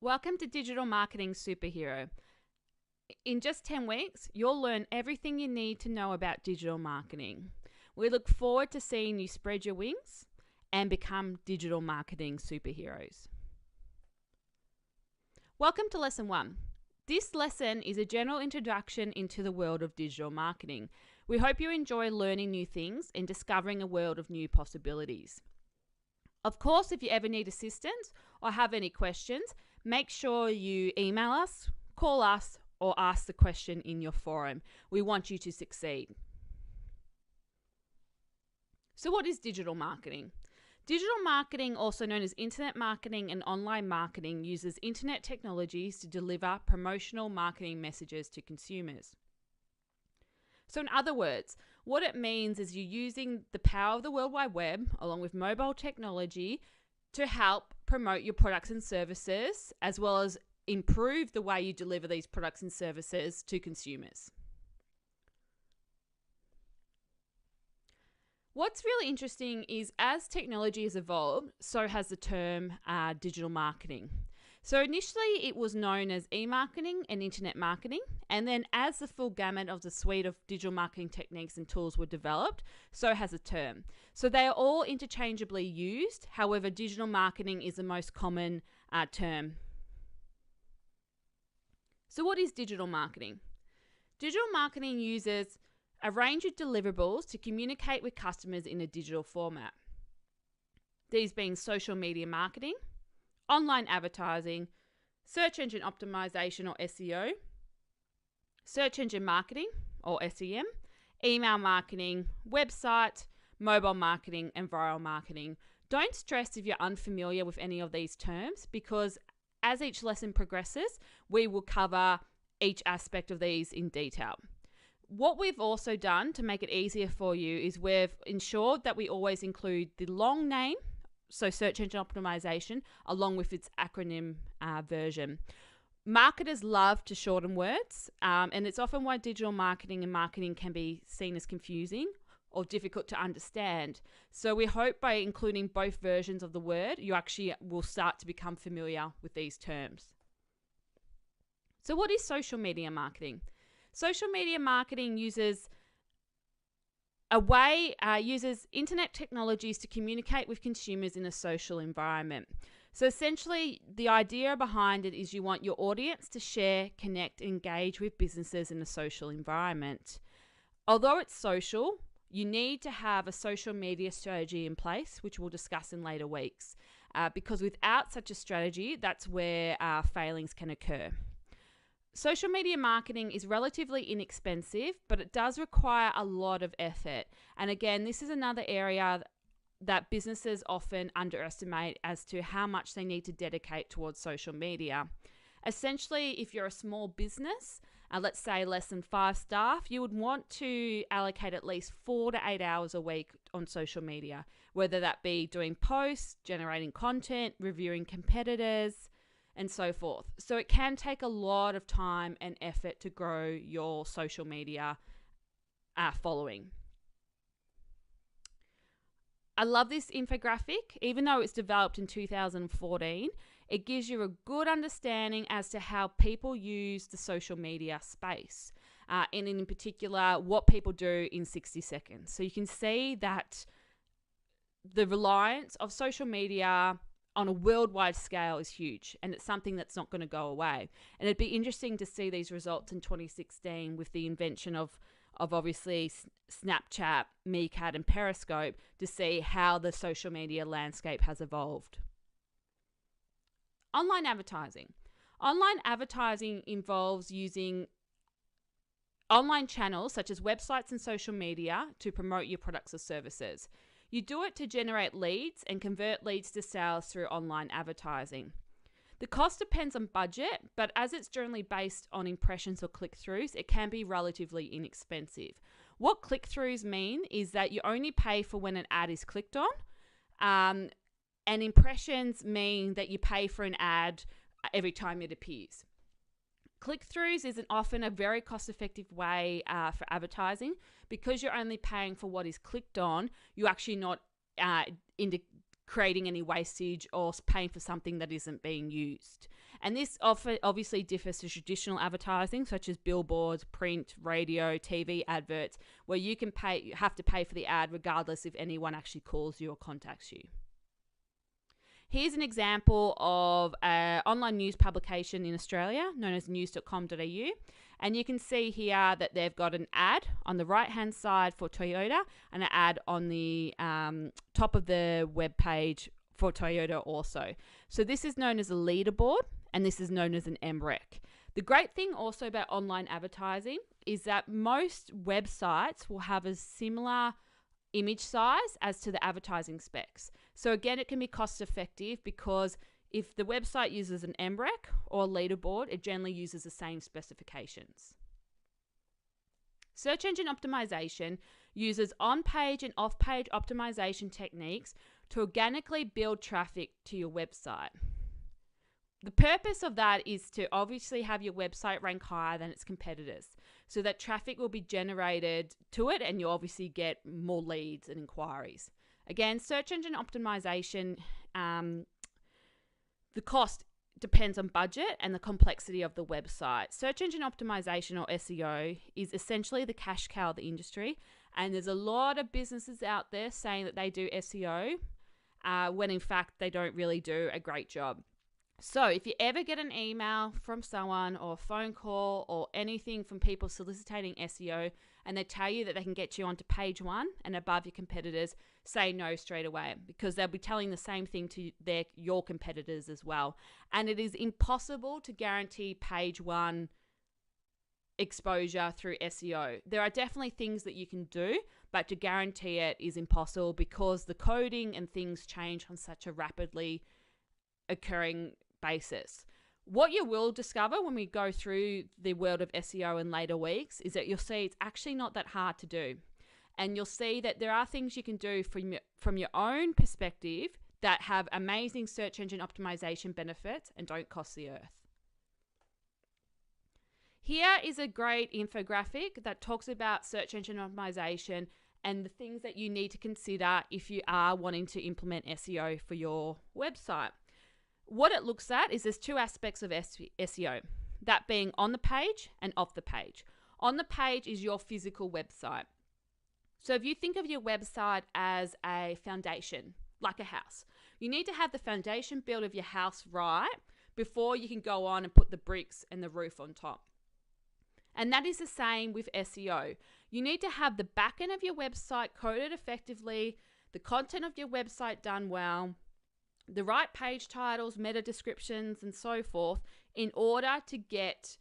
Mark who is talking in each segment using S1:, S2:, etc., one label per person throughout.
S1: Welcome to Digital Marketing Superhero. In just 10 weeks, you'll learn everything you need to know about digital marketing. We look forward to seeing you spread your wings and become digital marketing superheroes. Welcome to Lesson 1. This lesson is a general introduction into the world of digital marketing. We hope you enjoy learning new things and discovering a world of new possibilities. Of course, if you ever need assistance or have any questions, make sure you email us, call us, or ask the question in your forum. We want you to succeed. So what is digital marketing? Digital marketing, also known as internet marketing and online marketing, uses internet technologies to deliver promotional marketing messages to consumers. So in other words, what it means is you're using the power of the World Wide Web along with mobile technology to help promote your products and services, as well as improve the way you deliver these products and services to consumers. What's really interesting is as technology has evolved, so has the term digital marketing. So initially it was known as e-marketing and internet marketing, and then as the full gamut of the suite of digital marketing techniques and tools were developed, so has the term. So they are all interchangeably used. However, digital marketing is the most common term. So what is digital marketing? Digital marketing uses a range of deliverables to communicate with customers in a digital format. These being social media marketing, online advertising, search engine optimization or SEO, search engine marketing or SEM, email marketing, website, mobile marketing, and viral marketing. Don't stress if you're unfamiliar with any of these terms, because as each lesson progresses, we will cover each aspect of these in detail. What we've also done to make it easier for you is we've ensured that we always include the long name, so search engine optimization, along with its acronym version. Marketers love to shorten words, and it's often why digital marketing and marketing can be seen as confusing or difficult to understand. So we hope by including both versions of the word, you actually will start to become familiar with these terms. So what is social media marketing? Social media marketing uses internet technologies to communicate with consumers in a social environment. So essentially, the idea behind it is you want your audience to share, connect, engage with businesses in a social environment. Although it's social, you need to have a social media strategy in place, which we'll discuss in later weeks, because without such a strategy, that's where failings can occur. Social media marketing is relatively inexpensive, but it does require a lot of effort. And again, this is another area that businesses often underestimate as to how much they need to dedicate towards social media. Essentially, if you're a small business, let's say less than 5 staff, you would want to allocate at least 4 to 8 hours a week on social media, whether that be doing posts, generating content, reviewing competitors, and so forth. So it can take a lot of time and effort to grow your social media following. I love this infographic. Even though it's developed in 2014, it gives you a good understanding as to how people use the social media space, and in particular, what people do in 60 seconds. So you can see that the reliance of social media on a worldwide scale is huge, and it's something that's not going to go away. And it'd be interesting to see these results in 2016 with the invention of obviously Snapchat, Meerkat, and Periscope, to see how the social media landscape has evolved. Online advertising. Online advertising involves using online channels such as websites and social media to promote your products or services. You do it to generate leads and convert leads to sales through online advertising. The cost depends on budget, but as it's generally based on impressions or click-throughs, it can be relatively inexpensive. What click-throughs mean is that you only pay for when an ad is clicked on, and impressions mean that you pay for an ad every time it appears. Click-throughs is often a very cost-effective way for advertising. Because you're only paying for what is clicked on, you're actually not creating any wastage or paying for something that isn't being used. And this obviously differs to traditional advertising, such as billboards, print, radio, TV adverts, where you have to pay for the ad regardless if anyone actually calls you or contacts you. Here's an example of an online news publication in Australia known as news.com.au. And you can see here that they've got an ad on the right-hand side for Toyota and an ad on the top of the web page for Toyota also. So this is known as a leaderboard, and this is known as an MREC. The great thing also about online advertising is that most websites will have a similar image size as to the advertising specs. So again, it can be cost effective because if the website uses an MREC or a leaderboard, it generally uses the same specifications. Search engine optimization uses on-page and off-page optimization techniques to organically build traffic to your website. The purpose of that is to obviously have your website rank higher than its competitors, so that traffic will be generated to it and you obviously get more leads and inquiries. Again, search engine optimization, the cost depends on budget and the complexity of the website. Search engine optimization, or SEO, is essentially the cash cow of the industry, and there's a lot of businesses out there saying that they do SEO when in fact they don't really do a great job. So if you ever get an email from someone or a phone call or anything from people soliciting SEO and they tell you that they can get you onto page 1 and above your competitors, say no straight away, because they'll be telling the same thing to your competitors as well. And it is impossible to guarantee page 1 exposure through SEO. There are definitely things that you can do, but to guarantee it is impossible because the coding and things change on such a rapidly occurring basis. What you will discover when we go through the world of SEO in later weeks is that you'll see it's actually not that hard to do. And you'll see that there are things you can do from your own perspective that have amazing search engine optimization benefits and don't cost the earth. Here is a great infographic that talks about search engine optimization and the things that you need to consider if you are wanting to implement SEO for your website. What it looks at is there's 2 aspects of SEO, that being on the page and off the page. On the page is your physical website. So if you think of your website as a foundation, like a house, you need to have the foundation build of your house right before you can go on and put the bricks and the roof on top. And that is the same with SEO. You need to have the back end of your website coded effectively, the content of your website done well, the right page titles, meta descriptions, and so forth in order to get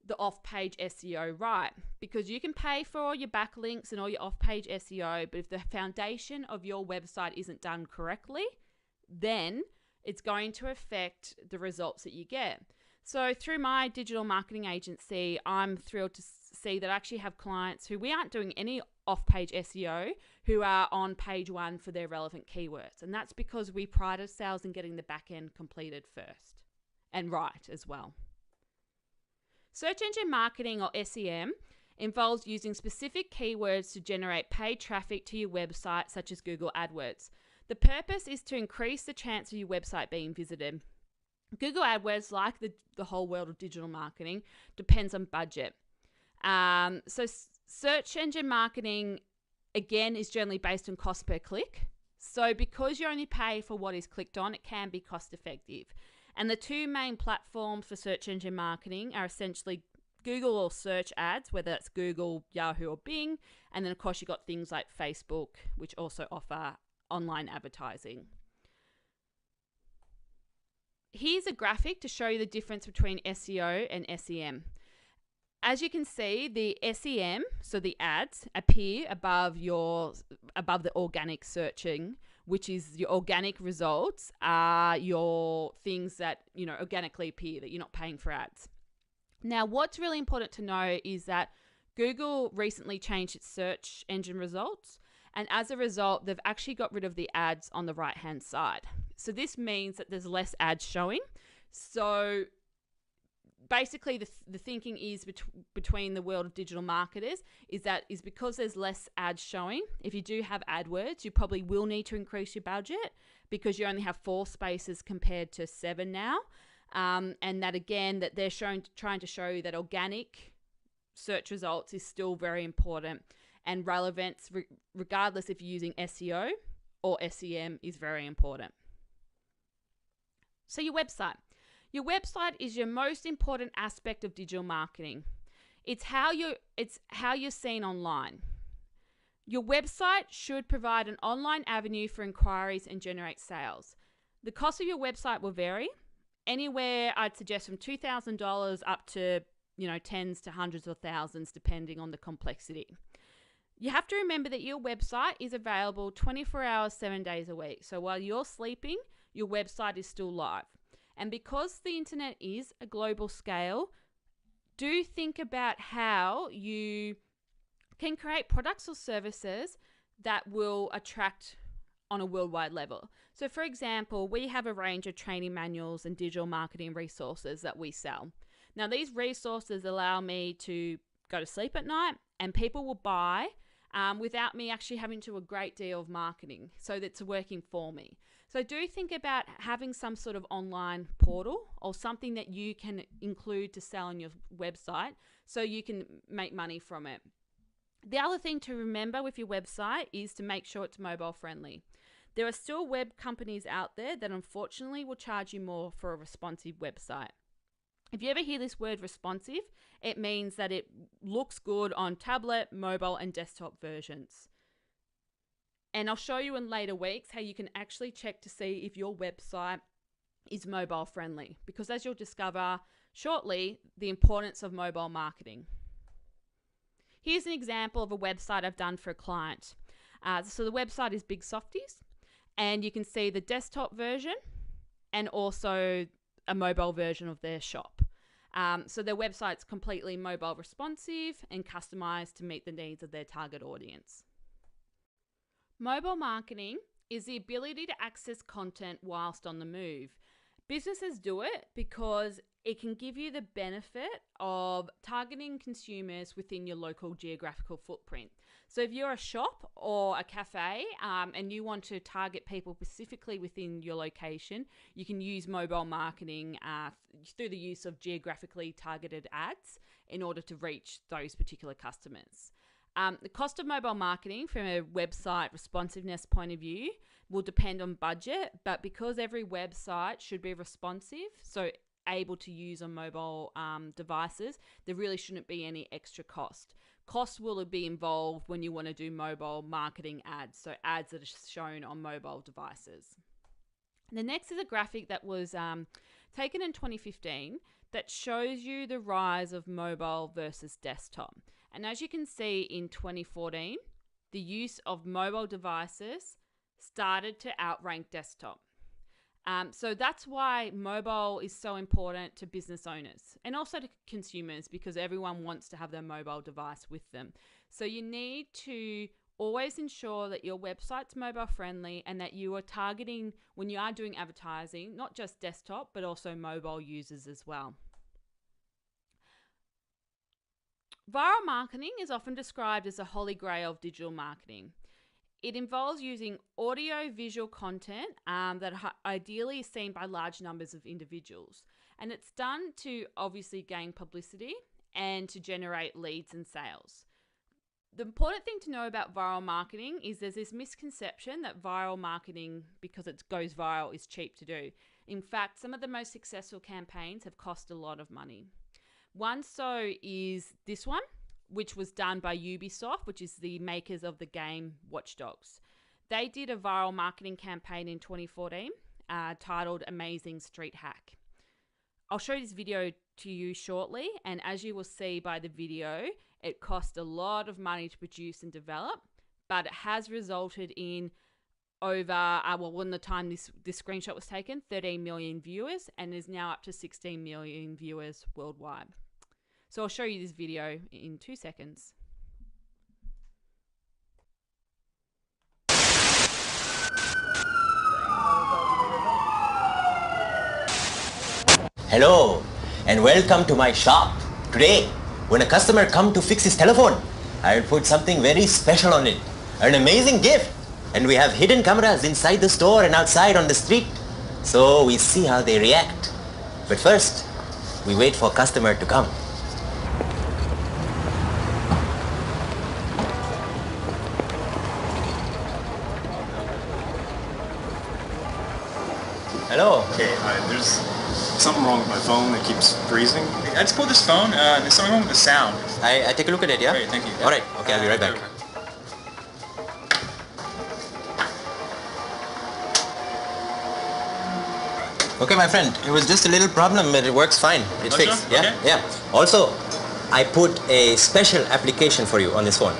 S1: the off-page SEO right. Because you can pay for all your backlinks and all your off-page SEO, but if the foundation of your website isn't done correctly, then it's going to affect the results that you get. So through my digital marketing agency, I'm thrilled to see that I actually have clients who we aren't doing any off-page SEO who are on page 1 for their relevant keywords. And that's because we pride ourselves in getting the back end completed first and right as well. Search engine marketing, or SEM, involves using specific keywords to generate paid traffic to your website, such as Google AdWords. The purpose is to increase the chance of your website being visited. Google AdWords, like the whole world of digital marketing, depends on budget. So search engine marketing, again, is generally based on cost per click. So because you only pay for what is clicked on, it can be cost effective. And the 2 main platforms for search engine marketing are essentially Google or search ads, whether that's Google, Yahoo, or Bing. And then, of course, you've got things like Facebook, which also offer online advertising. Here's a graphic to show you the difference between SEO and SEM. As you can see, the SEM, so the ads, appear above the organic searching, which is your organic results are your things that, organically appear, that you're not paying for ads. Now, what's really important to know is that Google recently changed its search engine results, and as a result, they've actually got rid of the ads on the right-hand side. So this means that there's less ads showing. So basically the thinking is between the world of digital marketers is because there's less ads showing. If you do have AdWords, you probably will need to increase your budget, because you only have 4 spaces compared to 7 now. And that again, that they're trying to show you that organic search results is still very important, and relevance, regardless if you're using SEO or SEM, is very important. So your website. Your website is your most important aspect of digital marketing. It's how you're seen online. Your website should provide an online avenue for inquiries and generate sales. The cost of your website will vary. Anywhere, I'd suggest, from $2,000 up to, tens to hundreds of thousands, depending on the complexity. You have to remember that your website is available 24 hours, 7 days a week. So while you're sleeping, your website is still live. And because the internet is a global scale, do think about how you can create products or services that will attract on a worldwide level. So for example, we have a range of training manuals and digital marketing resources that we sell. Now, these resources allow me to go to sleep at night, and people will buy without me actually having to do a great deal of marketing. So that's working for me. So do think about having some sort of online portal or something that you can include to sell on your website so you can make money from it. The other thing to remember with your website is to make sure it's mobile friendly. There are still web companies out there that unfortunately will charge you more for a responsive website. If you ever hear this word responsive, it means that it looks good on tablet, mobile, and desktop versions. And I'll show you in later weeks how you can actually check to see if your website is mobile friendly, because as you'll discover shortly, the importance of mobile marketing. Here's an example of a website I've done for a client. So the website is Big Softies, and you can see the desktop version and also a mobile version of their shop. So their website's completely mobile responsive and customized to meet the needs of their target audience. Mobile marketing is the ability to access content whilst on the move. Businesses do it because it can give you the benefit of targeting consumers within your local geographical footprint. So if you're a shop or a cafe and you want to target people specifically within your location, you can use mobile marketing through the use of geographically targeted ads in order to reach those particular customers. The cost of mobile marketing from a website responsiveness point of view will depend on budget, but because every website should be responsive, so able to use on mobile devices, there really shouldn't be any extra cost. Cost will be involved when you want to do mobile marketing ads, so ads that are shown on mobile devices. The next is a graphic that was taken in 2015 that shows you the rise of mobile versus desktop. And as you can see in 2014, the use of mobile devices started to outrank desktop. So that's why mobile is so important to business owners and also to consumers, because everyone wants to have their mobile device with them. So you need to always ensure that your website's mobile friendly and that you are targeting, when you are doing advertising, not just desktop, but also mobile users as well. Viral marketing is often described as the holy grail of digital marketing. It involves using audio-visual content that ideally is seen by large numbers of individuals. And it's done to obviously gain publicity and to generate leads and sales. The important thing to know about viral marketing is there's this misconception that viral marketing, because it goes viral, is cheap to do. In fact, some of the most successful campaigns have cost a lot of money. One is this one, which was done by Ubisoft, which is the makers of the game Watch Dogs. They did a viral marketing campaign in 2014 titled Amazing Street Hack. I'll show this video to you shortly, and as you will see by the video, it cost a lot of money to produce and develop, but it has resulted in over, when the time this screenshot was taken, 13 million viewers, and is now up to 16 million viewers worldwide. So I'll show you this video in 2 seconds.
S2: Hello and welcome to my shop. Today, when a customer comes to fix his telephone, I will put something very special on it. An amazing gift. And we have hidden cameras inside the store and outside on the street. So we see how they react. But first, we wait for customer to come. Hello.
S3: Okay, there's something wrong with my phone. It keeps freezing.
S4: I just pulled this phone. There's something wrong with the sound.
S2: I take a look at it, yeah?
S4: Great, thank you.
S2: All right. Okay, I'll be right back. Okay, my friend. It was just a little problem, but it works fine. It's
S4: Oh,
S2: fixed.
S4: sure?
S2: Yeah,
S4: Okay.
S2: yeah. Also, I put a special application for you on this phone.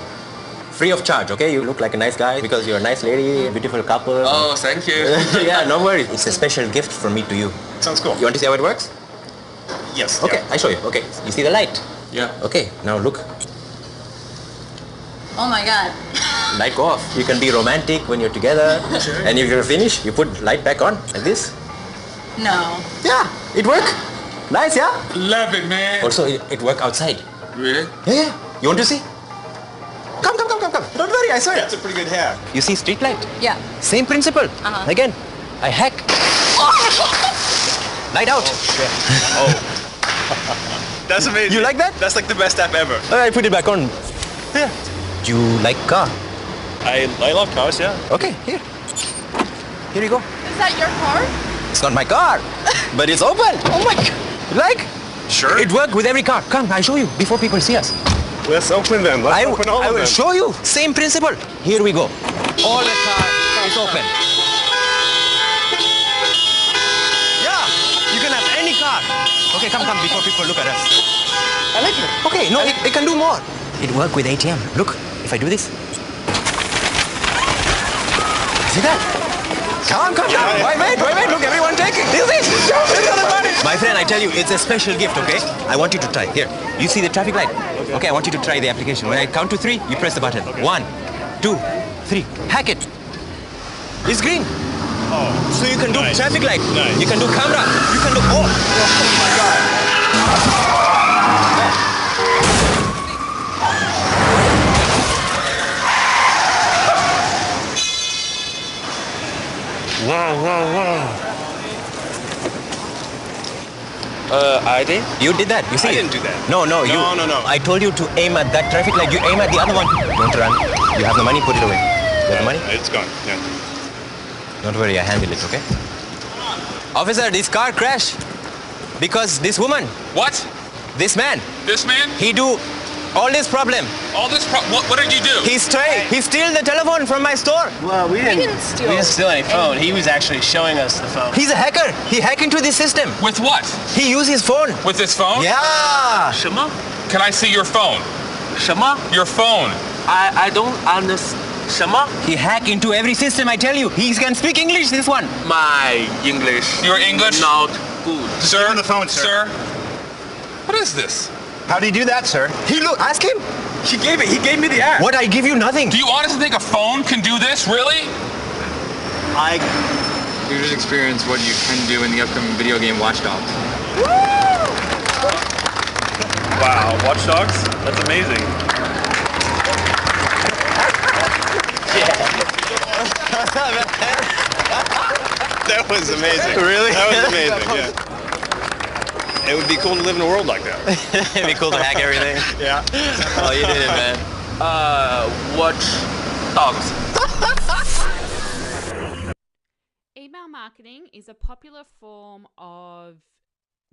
S2: Free of charge, okay? You look like a nice guy because you're a nice lady, beautiful couple.
S4: Oh, thank you.
S2: Yeah, no worries. It's a special gift from me to you.
S3: Sounds cool.
S2: You want to see how it works?
S3: Yes.
S2: Okay,
S3: yeah.
S2: I show you. Okay, you see the light?
S4: Yeah.
S2: Okay, now look.
S5: Oh my god.
S2: Light go off. You can be romantic when you're together.
S4: Sure.
S2: And if you're finished, you put light back on like this.
S5: No.
S2: Yeah, it work. Nice, yeah?
S4: Love it, man.
S2: Also, it work outside.
S4: Really?
S2: Yeah, yeah. You want to see? Come. Don't worry, I saw it.
S3: That's a pretty good hack.
S2: You see street light?
S5: Yeah.
S2: Same principle. Again, I hack. Light out.
S3: Oh. That's amazing.
S2: You like that?
S3: That's like the best app ever.
S2: I put it back on. Here. Do you like car?
S3: I love cars, yeah.
S2: Okay, here. Here you go.
S5: Is that your car?
S2: It's not my car, but it's open. Oh my God. You like?
S3: Sure.
S2: It works with every car. Come, I'll show you before people see us.
S3: Let's open them. Let's open all
S2: I
S3: of
S2: will
S3: them.
S2: show you. Same principle. Here we go. All the car is open. Yeah, you can have any car. Okay, come before people look at us.
S3: I like it.
S2: Okay, no, it can do more. It works with ATM. Look, if I do this. See that? Come. Why wait? Look, everyone taking. This. My friend, I tell you, it's a special gift, okay? I want you to try. Here, you see the traffic light? Okay, I want you to try the application. When I count to 3, you press the button.
S3: Okay.
S2: 1, 2, 3. Hack it. It's green.
S3: Oh.
S2: So you can do
S3: Nice.
S2: traffic light.
S3: Nice.
S2: You can do camera. You can do... Oh my God.
S3: Wow. I did?
S2: You did that. You see
S3: I
S2: it?
S3: didn't do that.
S2: No.
S3: No.
S2: I told you to aim at that traffic light. You aim at the other one. Don't run. You have the money, put it away. You have the money?
S3: It's gone. Yeah.
S2: Don't worry, I handle it, okay? Officer, this car crashed because this woman,
S4: What?
S2: this man,
S4: This man?
S2: he do all this problem.
S4: All this what did you do?
S2: He steal the telephone from my store.
S6: Well, we didn't
S5: steal.
S6: steal any phone. He was actually showing us the phone.
S2: He's a hacker. He hack into the system.
S4: With what?
S2: He use his phone.
S4: With this phone?
S2: Yeah.
S6: Shema?
S4: Can I see your phone?
S6: Shema?
S4: Your phone.
S6: I don't understand. Shema?
S2: He hack into every system, I tell you. He can speak English, this one.
S6: My English.
S4: Your English?
S6: Not good.
S4: Sir?
S3: on the phone, sir.
S4: What is this?
S3: How do you do that, sir?
S2: Ask him.
S3: He gave me the app.
S2: What, I give you nothing.
S4: Do you honestly think a phone can do this? Really?
S7: You just experience what you can do in the upcoming video game Watch Dogs.
S3: Wow, Watch Dogs? That's amazing. That was amazing.
S2: Really?
S3: That was amazing, yeah. It would be cool to live in a world like that.
S2: It'd be cool to hack everything.
S3: Yeah.
S2: Oh, you did it, man.
S6: Watch dogs.
S1: Email marketing is a popular form of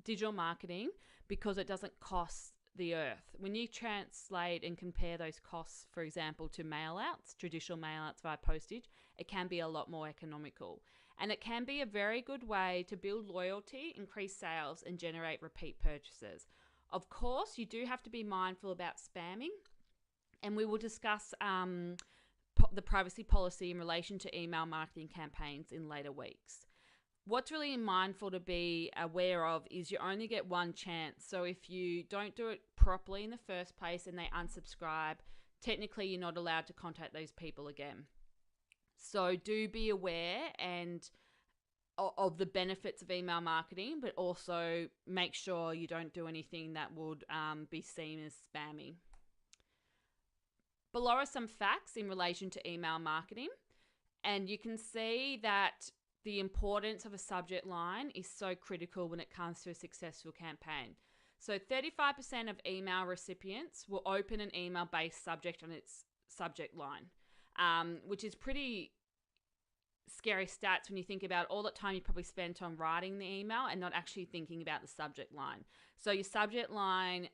S1: digital marketing because it doesn't cost the earth. When you translate and compare those costs, for example, to mail outs, traditional mail outs via postage, it can be a lot more economical. And it can be a very good way to build loyalty, increase sales, and generate repeat purchases. Of course, you do have to be mindful about spamming, and we will discuss the privacy policy in relation to email marketing campaigns in later weeks. What's really mindful to be aware of is you only get one chance. So if you don't do it properly in the first place and they unsubscribe, technically you're not allowed to contact those people again. So do be aware and of the benefits of email marketing, but also make sure you don't do anything that would be seen as spammy. Below are some facts in relation to email marketing. And you can see that the importance of a subject line is so critical when it comes to a successful campaign. So 35% of email recipients will open an email based subject on its subject line, which is pretty scary stats when you think about all that time you probably spent on writing the email and not actually thinking about the subject line. So your subject line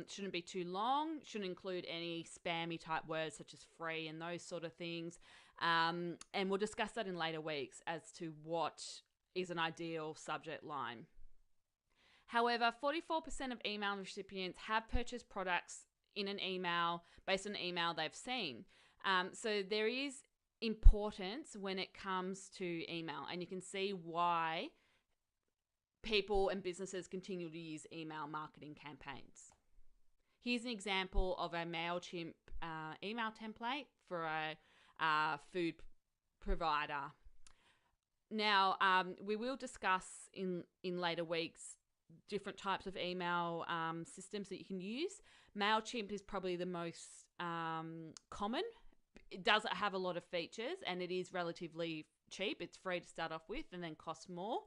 S1: shouldn't be too long, shouldn't include any spammy type words such as free and those sort of things. And we'll discuss that in later weeks as to what is an ideal subject line. However, 44% of email recipients have purchased products in an email based on an email they've seen. So there is importance when it comes to email, and you can see why people and businesses continue to use email marketing campaigns. Here's an example of a MailChimp email template for a food provider. Now, we will discuss in later weeks different types of email systems that you can use. MailChimp is probably the most common. It does have a lot of features and it is relatively cheap. It's free to start off with and then costs more.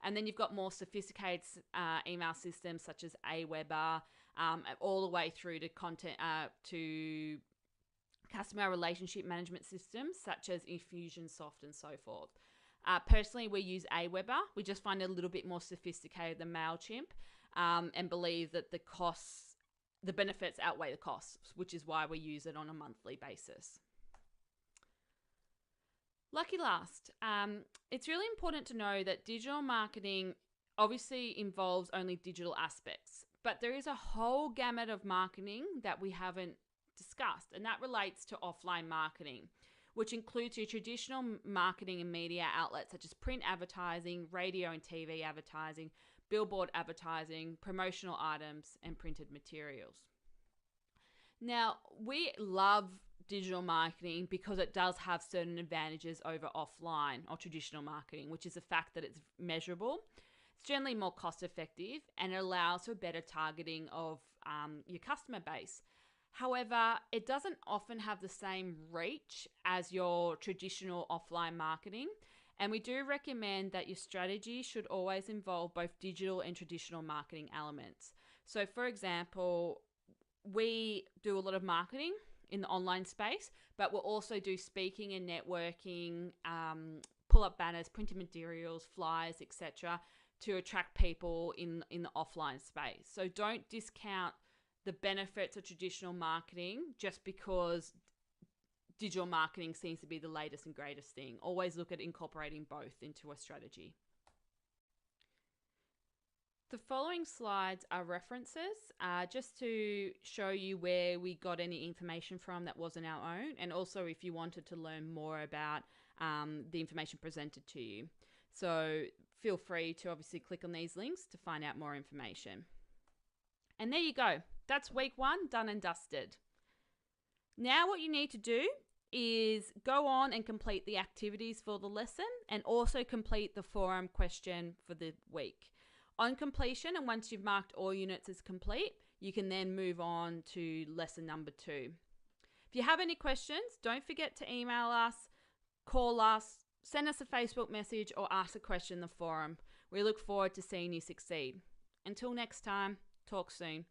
S1: And then you've got more sophisticated email systems such as Aweber, all the way through to content to customer relationship management systems such as Infusionsoft and so forth. Personally, we use Aweber. We just find it a little bit more sophisticated than MailChimp, and believe that the benefits outweigh the costs, which is why we use it on a monthly basis. Lucky last, it's really important to know that digital marketing obviously involves only digital aspects, but there is a whole gamut of marketing that we haven't discussed, and that relates to offline marketing, which includes your traditional marketing and media outlets such as print advertising, radio and TV advertising, billboard advertising, promotional items, and printed materials. Now, we love digital marketing because it does have certain advantages over offline or traditional marketing, which is the fact that it's measurable. It's generally more cost effective and it allows for better targeting of your customer base. However, it doesn't often have the same reach as your traditional offline marketing. And we do recommend that your strategy should always involve both digital and traditional marketing elements. So for example, we do a lot of marketing in the online space, but we'll also do speaking and networking, pull-up banners, printed materials, flyers, etc., to attract people in the offline space. So don't discount the benefits of traditional marketing just because digital marketing seems to be the latest and greatest thing. Always look at incorporating both into a strategy. The following slides are references just to show you where we got any information from that wasn't our own, and also if you wanted to learn more about the information presented to you. So feel free to obviously click on these links to find out more information. And there you go. That's week 1 done and dusted. Now what you need to do is go on and complete the activities for the lesson and also complete the forum question for the week. On completion, and once you've marked all units as complete, you can then move on to lesson number 2. If you have any questions, don't forget to email us, call us, send us a Facebook message, or ask a question in the forum. We look forward to seeing you succeed. Until next time, talk soon.